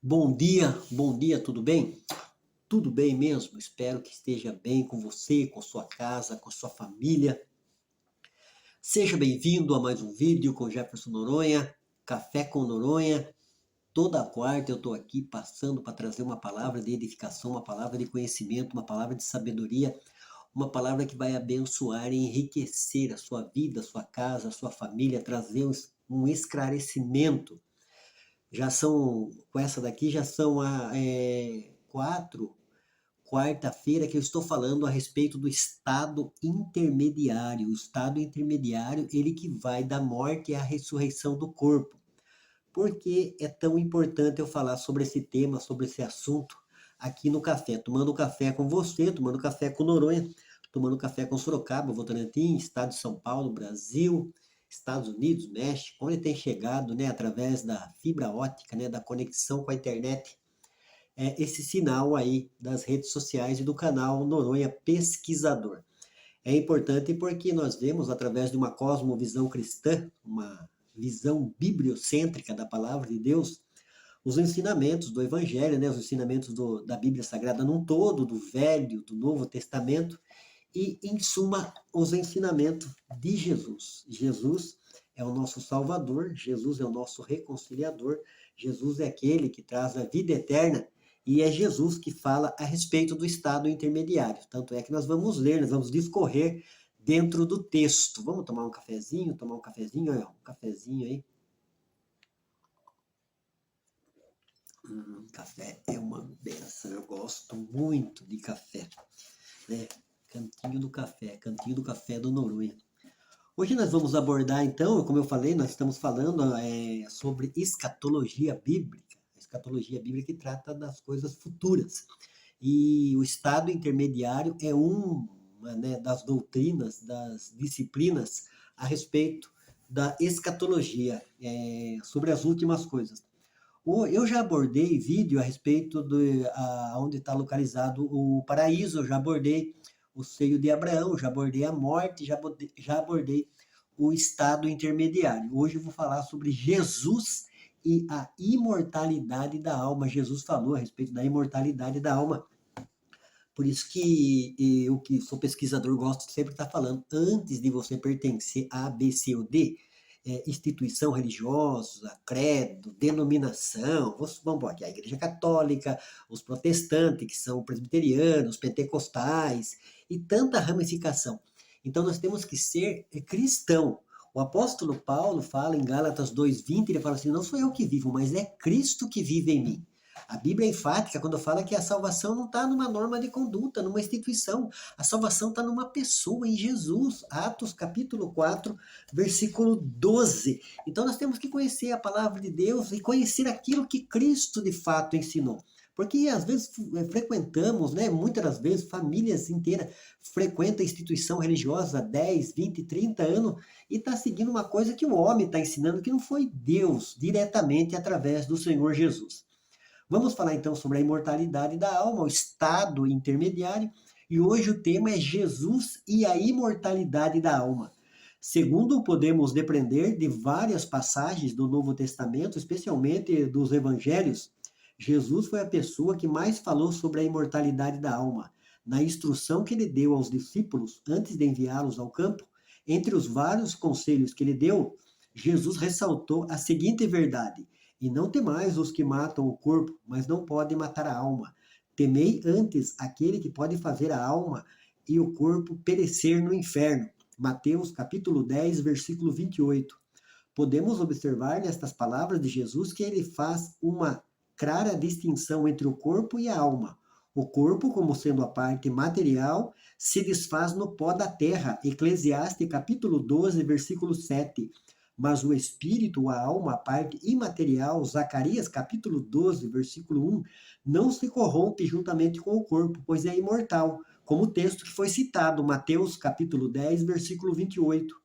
Bom dia, tudo bem? Tudo bem mesmo? Espero que esteja bem com você, com sua casa, com sua família. Seja bem-vindo a mais um vídeo com Jefferson Noronha, Café com Noronha. Toda quarta eu estou aqui passando para trazer uma palavra de edificação, uma palavra de conhecimento, uma palavra de sabedoria, uma palavra que vai abençoar e enriquecer a sua vida, a sua casa, a sua família, trazer um esclarecimento. Com essa daqui já são quarta-feira que eu estou falando a respeito do estado intermediário. O estado intermediário, ele que vai da morte à ressurreição do corpo. Por que é tão importante eu falar sobre esse tema, sobre esse assunto aqui no café? Tomando café com você, tomando café com Noronha, tomando café com Sorocaba, Votorantim, estado de São Paulo, Brasil, Estados Unidos, México, onde tem chegado, né, através da fibra ótica, né, da conexão com a internet, esse sinal aí das redes sociais e do canal Noronha Pesquisador. É importante porque nós vemos, através de uma cosmovisão cristã, uma visão bibliocêntrica da palavra de Deus, os ensinamentos do Evangelho, né, os ensinamentos da Bíblia Sagrada num todo, do Velho, do Novo Testamento, e, em suma, os ensinamentos de Jesus. Jesus é o nosso Salvador, Jesus é o nosso reconciliador, Jesus é aquele que traz a vida eterna, e é Jesus que fala a respeito do estado intermediário. Tanto é que nós vamos ler, nós vamos discorrer dentro do texto. Vamos tomar um cafezinho, olha, um cafezinho aí. Café é uma benção, eu gosto muito de café, né? Cantinho do café do Noronha. Hoje nós vamos abordar, então, como eu falei, nós estamos falando sobre escatologia bíblica. A escatologia bíblica que trata das coisas futuras. E o estado intermediário é uma, né, das doutrinas, das disciplinas a respeito da escatologia, sobre as últimas coisas. Eu já abordei vídeo a respeito de onde está localizado o paraíso, eu já abordei o seio de Abraão, já abordei a morte, já abordei o estado intermediário. Hoje eu vou falar sobre Jesus e a imortalidade da alma. Jesus falou a respeito da imortalidade da alma. Por isso que eu, que sou pesquisador, gosto de sempre estar falando, antes de você pertencer a B, C ou D, instituição religiosa, credo, denominação, vamos aqui, a Igreja Católica, os protestantes, que são presbiterianos, pentecostais, e tanta ramificação. Então nós temos que ser cristão. O apóstolo Paulo fala em Gálatas 2:20, ele fala assim, não sou eu que vivo, mas é Cristo que vive em mim. A Bíblia é enfática quando fala que a salvação não está numa norma de conduta, numa instituição. A salvação está numa pessoa, em Jesus. Atos capítulo 4, versículo 12. Então nós temos que conhecer a palavra de Deus e conhecer aquilo que Cristo de fato ensinou. Porque às vezes frequentamos, né, muitas das vezes, famílias inteiras frequentam a instituição religiosa há 10, 20, 30 anos e está seguindo uma coisa que o homem está ensinando, que não foi Deus diretamente através do Senhor Jesus. Vamos falar então sobre a imortalidade da alma, o estado intermediário, e hoje o tema é Jesus e a imortalidade da alma. Segundo podemos depreender de várias passagens do Novo Testamento, especialmente dos Evangelhos, Jesus foi a pessoa que mais falou sobre a imortalidade da alma. Na instrução que ele deu aos discípulos antes de enviá-los ao campo, entre os vários conselhos que ele deu, Jesus ressaltou a seguinte verdade: e não temais os que matam o corpo, mas não podem matar a alma. Temei antes aquele que pode fazer a alma e o corpo perecer no inferno. Mateus capítulo 10, versículo 28. Podemos observar nestas palavras de Jesus que ele faz uma clara distinção entre o corpo e a alma. O corpo, como sendo a parte material, se desfaz no pó da terra. Eclesiastes capítulo 12, versículo 7. Mas o espírito, a alma, a parte imaterial, Zacarias capítulo 12, versículo 1, não se corrompe juntamente com o corpo, pois é imortal, como o texto que foi citado, Mateus capítulo 10, versículo 28.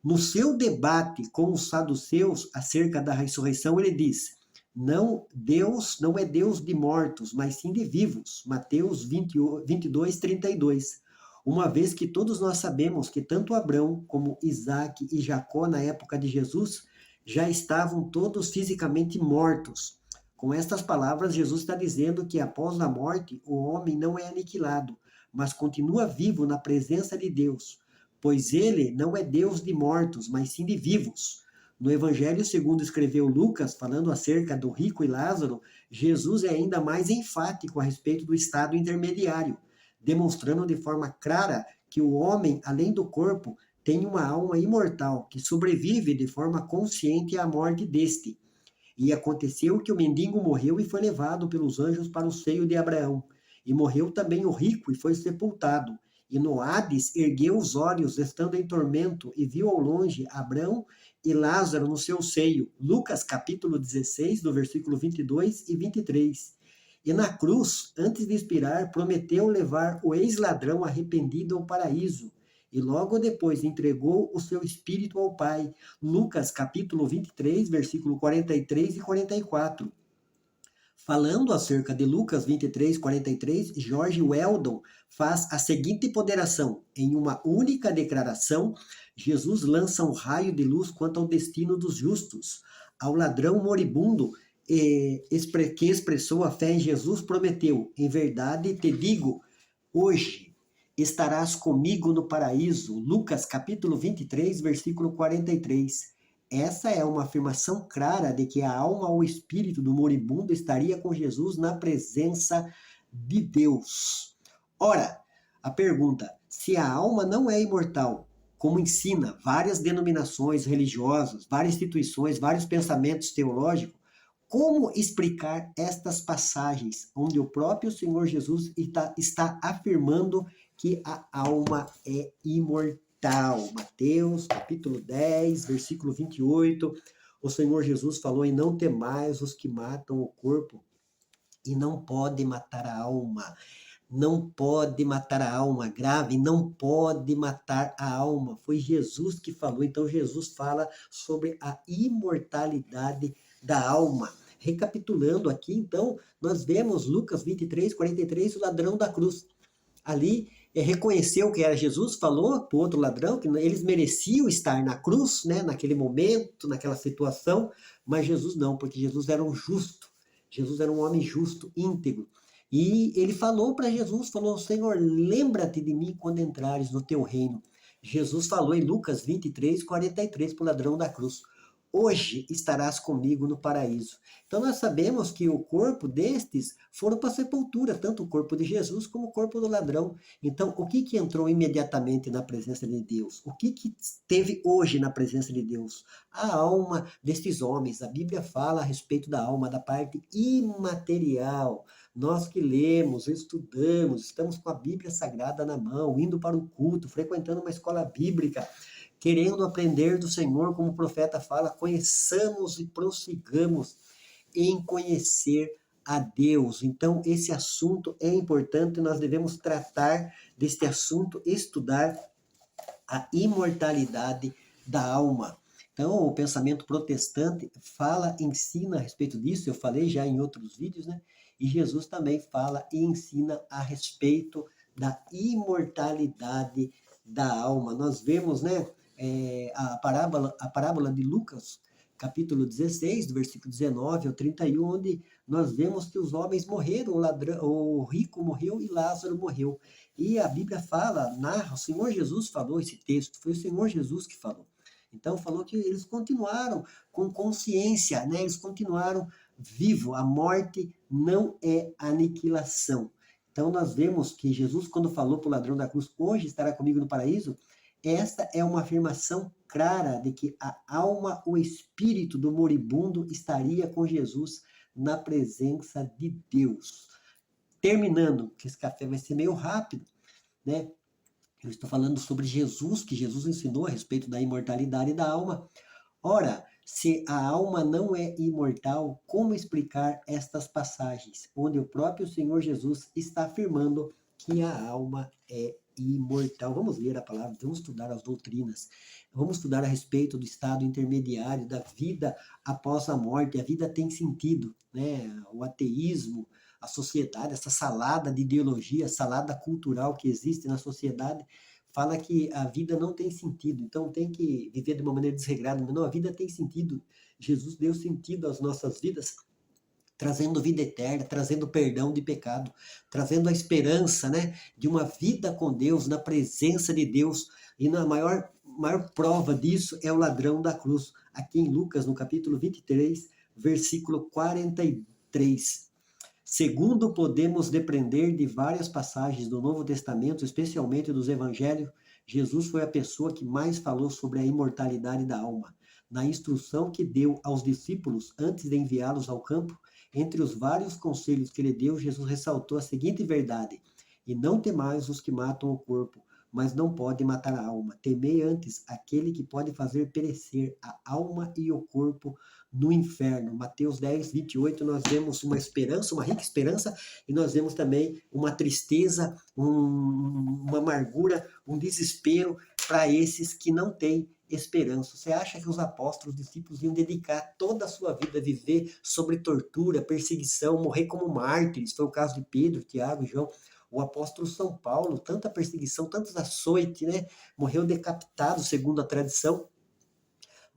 No seu debate com os saduceus acerca da ressurreição, ele diz: Não, Deus não é Deus de mortos, mas sim de vivos. Mateus 22, 32. Uma vez que todos nós sabemos que tanto Abraão como Isaac e Jacó, na época de Jesus, já estavam todos fisicamente mortos. Com estas palavras, Jesus está dizendo que após a morte, o homem não é aniquilado, mas continua vivo na presença de Deus, pois ele não é Deus de mortos, mas sim de vivos. No Evangelho segundo escreveu Lucas, falando acerca do rico e Lázaro, Jesus é ainda mais enfático a respeito do estado intermediário, demonstrando de forma clara que o homem, além do corpo, tem uma alma imortal que sobrevive de forma consciente à morte deste. E aconteceu que o mendigo morreu e foi levado pelos anjos para o seio de Abraão. E morreu também o rico e foi sepultado. E no Hades ergueu os olhos, estando em tormento, e viu ao longe Abraão e Lázaro no seu seio. Lucas capítulo 16, do versículo 22 e 23. E na cruz, antes de expirar, prometeu levar o ex-ladrão arrependido ao paraíso. E logo depois entregou o seu espírito ao Pai. Lucas capítulo 23, versículo 43 e 44. Falando acerca de Lucas 23, 43, George Weldon faz a seguinte ponderação: em uma única declaração, Jesus lança um raio de luz quanto ao destino dos justos. Ao ladrão moribundo que expressou a fé em Jesus, prometeu: em verdade te digo, hoje estarás comigo no paraíso. Lucas capítulo 23, versículo 43. Essa é uma afirmação clara de que a alma ou espírito do moribundo estaria com Jesus na presença de Deus. Ora, a pergunta: se a alma não é imortal, como ensina várias denominações religiosas, várias instituições, vários pensamentos teológicos, como explicar estas passagens onde o próprio Senhor Jesus está afirmando que a alma é imortal? Mateus capítulo 10, versículo 28, o Senhor Jesus falou: e não temais os que matam o corpo e não pode matar a alma. Não pode matar a alma, grave, não pode matar a alma. Foi Jesus que falou. Então Jesus fala sobre a imortalidade da alma. Recapitulando aqui, então, nós vemos Lucas 23, 43, o ladrão da cruz. Ali reconheceu que era Jesus, falou para o outro ladrão que eles mereciam estar na cruz, né, naquele momento, naquela situação, mas Jesus não, porque Jesus era um justo. Jesus era um homem justo, íntegro. E ele falou para Jesus, falou: Senhor, lembra-te de mim quando entrares no teu reino. Jesus falou em Lucas 23, 43 para o ladrão da cruz: hoje estarás comigo no paraíso. Então nós sabemos que o corpo destes foram para a sepultura, tanto o corpo de Jesus como o corpo do ladrão. Então o que entrou imediatamente na presença de Deus? O que teve hoje na presença de Deus? A alma destes homens. A Bíblia fala a respeito da alma, da parte imaterial. Nós que lemos, estudamos, estamos com a Bíblia Sagrada na mão, indo para o culto, frequentando uma escola bíblica, querendo aprender do Senhor, como o profeta fala, conheçamos e prossigamos em conhecer a Deus. Então, esse assunto é importante, nós devemos tratar deste assunto, estudar a imortalidade da alma. Então, o pensamento protestante fala, ensina a respeito disso, eu falei já em outros vídeos, né? E Jesus também fala e ensina a respeito da imortalidade da alma. Nós vemos, né, a parábola de Lucas, capítulo 16, do versículo 19 ao 31, onde nós vemos que os homens morreram, o rico morreu e Lázaro morreu. E a Bíblia fala, narra, o Senhor Jesus falou esse texto, foi o Senhor Jesus que falou. Então falou que eles continuaram com consciência, né? Eles continuaram vivos. A morte não é aniquilação. Então nós vemos que Jesus, quando falou para o ladrão da cruz: hoje estará comigo no paraíso, esta é uma afirmação clara de que a alma, o espírito do moribundo estaria com Jesus na presença de Deus. Terminando, que esse café vai ser meio rápido, né? Eu estou falando sobre Jesus, que Jesus ensinou a respeito da imortalidade da alma. Ora, se a alma não é imortal, como explicar estas passagens, onde o próprio Senhor Jesus está afirmando que a alma é imortal. Vamos ler a palavra, vamos estudar as doutrinas, vamos estudar a respeito do estado intermediário, da vida após a morte. A vida tem sentido, né? O ateísmo, a sociedade, essa salada de ideologia, salada cultural que existe na sociedade, fala que a vida não tem sentido, então tem que viver de uma maneira desregrada. Não, a vida tem sentido. Jesus deu sentido às nossas vidas, trazendo vida eterna, trazendo perdão de pecado, trazendo a esperança, né, de uma vida com Deus, na presença de Deus. E na maior prova disso é o ladrão da cruz. Aqui em Lucas, no capítulo 23, versículo 43. Segundo podemos depreender de várias passagens do Novo Testamento, especialmente dos Evangelhos, Jesus foi a pessoa que mais falou sobre a imortalidade da alma. Na instrução que deu aos discípulos antes de enviá-los ao campo, entre os vários conselhos que ele deu, Jesus ressaltou a seguinte verdade: e não temais os que matam o corpo, mas não podem matar a alma. Temei antes aquele que pode fazer perecer a alma e o corpo no inferno. Mateus 10, 28, nós vemos uma esperança, uma rica esperança, e nós vemos também uma tristeza, uma amargura, um desespero para esses que não têm esperança. Você acha que os apóstolos, os discípulos iam dedicar toda a sua vida a viver sobre tortura, perseguição, morrer como mártires? Foi o caso de Pedro, Tiago e João. O apóstolo São Paulo, tanta perseguição, tantos açoites, né? Morreu decapitado, segundo a tradição.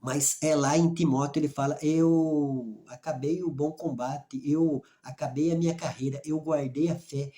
Mas é lá em Timóteo ele fala: eu acabei o bom combate, eu acabei a minha carreira, eu guardei a fé,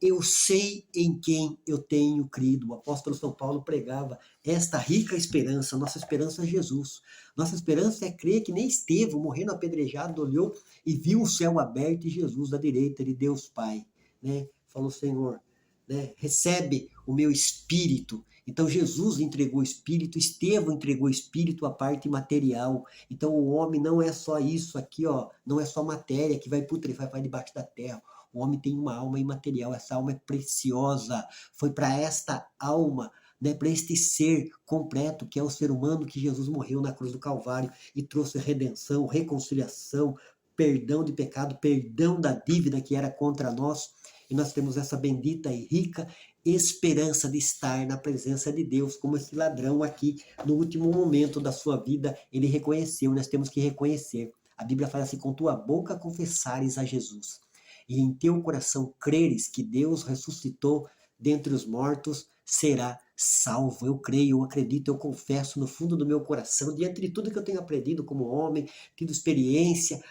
eu sei em quem eu tenho crido. O apóstolo São Paulo pregava esta rica esperança. Nossa esperança é Jesus. Nossa esperança é crer que nem Estevão, morrendo apedrejado, olhou e viu o céu aberto e Jesus à direita de Deus Pai, né? Falou: Senhor, né, recebe o meu espírito. Então Jesus entregou o espírito, Estevão entregou o espírito, a parte material. Então o homem não é só isso aqui, ó, não é só matéria que vai putrefar, vai debaixo da terra. O homem tem uma alma imaterial, essa alma é preciosa. Foi para esta alma, né, para este ser completo que é o ser humano, que Jesus morreu na cruz do Calvário e trouxe redenção, reconciliação, perdão de pecado, perdão da dívida que era contra nós. E nós temos essa bendita e rica esperança de estar na presença de Deus, como esse ladrão aqui, no último momento da sua vida, ele reconheceu. Nós temos que reconhecer. A Bíblia fala assim: com tua boca confessares a Jesus, e em teu coração creres que Deus ressuscitou dentre os mortos, será salvo. Eu creio, eu acredito, eu confesso no fundo do meu coração, diante de tudo que eu tenho aprendido como homem, tido experiência,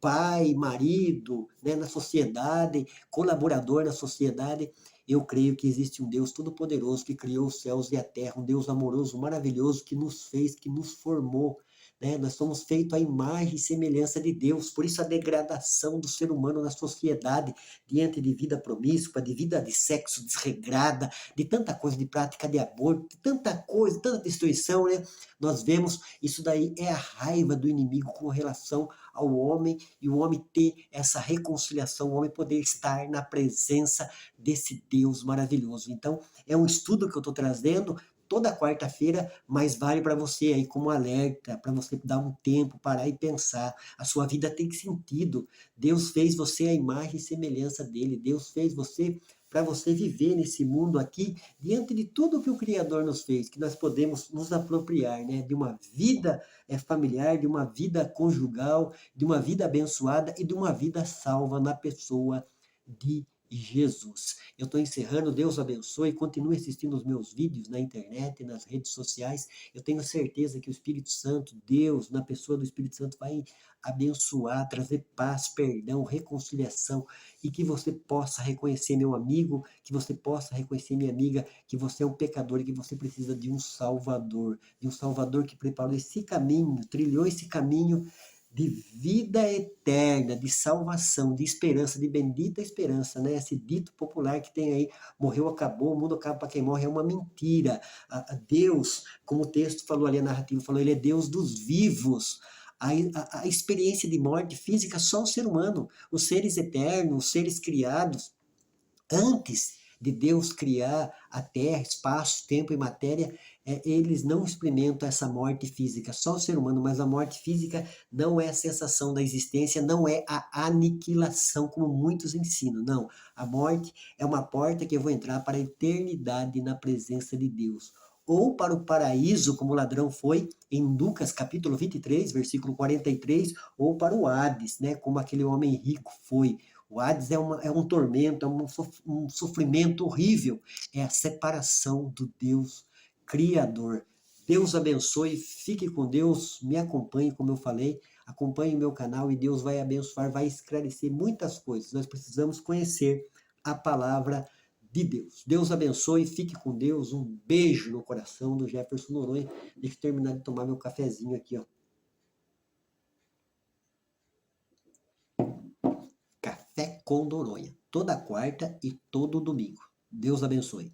pai, marido, né, na sociedade, colaborador na sociedade, eu creio que existe um Deus todo-poderoso que criou os céus e a terra, um Deus amoroso, maravilhoso, que nos fez, que nos formou, né? Nós somos feitos à imagem e semelhança de Deus. Por isso a degradação do ser humano na sociedade, diante de vida promíscua, de vida de sexo desregrada, de tanta coisa, de prática de aborto, de tanta coisa, tanta destruição, né? Nós vemos isso daí, é a raiva do inimigo com relação ao homem, e o homem ter essa reconciliação, o homem poder estar na presença desse Deus maravilhoso. Então, é um estudo que eu estou trazendo toda quarta-feira, mas vale para você aí como alerta, para você dar um tempo, parar e pensar. A sua vida tem sentido. Deus fez você à imagem e semelhança dele. Deus fez você para você viver nesse mundo aqui, diante de tudo que o Criador nos fez, que nós podemos nos apropriar, né, de uma vida familiar, de uma vida conjugal, de uma vida abençoada e de uma vida salva na pessoa de Jesus. Eu estou encerrando, Deus abençoe, continue assistindo os meus vídeos na internet, nas redes sociais. Eu tenho certeza que o Espírito Santo, Deus, na pessoa do Espírito Santo, vai abençoar, trazer paz, perdão, reconciliação, e que você possa reconhecer, meu amigo, que você possa reconhecer, minha amiga, que você é um pecador e que você precisa de um Salvador que preparou esse caminho, trilhou esse caminho de vida eterna, de salvação, de esperança, de bendita esperança, né? Esse dito popular que tem aí: morreu, acabou, o mundo acaba para quem morre, é uma mentira. Deus, como o texto falou ali, a narrativa falou, ele é Deus dos vivos. A experiência de morte física só o ser humano, os seres eternos, os seres criados, antes de Deus criar a terra, espaço, tempo e matéria, eles não experimentam essa morte física, só o ser humano, mas a morte física não é a sensação da existência, não é a aniquilação, como muitos ensinam, não. A morte é uma porta que eu vou entrar para a eternidade na presença de Deus. Ou para o paraíso, como o ladrão foi, em Lucas capítulo 23, versículo 43, ou para o Hades, né, como aquele homem rico foi. O Hades é um tormento, é um sofrimento horrível, é a separação do Deus Criador. Deus abençoe, fique com Deus, me acompanhe, como eu falei, acompanhe o meu canal e Deus vai abençoar, vai esclarecer muitas coisas. Nós precisamos conhecer a palavra de Deus. Deus abençoe, fique com Deus. Um beijo no coração do Jefferson Noronha. Deixa eu terminar de tomar meu cafezinho aqui, ó. Café com Noronha, toda quarta e todo domingo. Deus abençoe.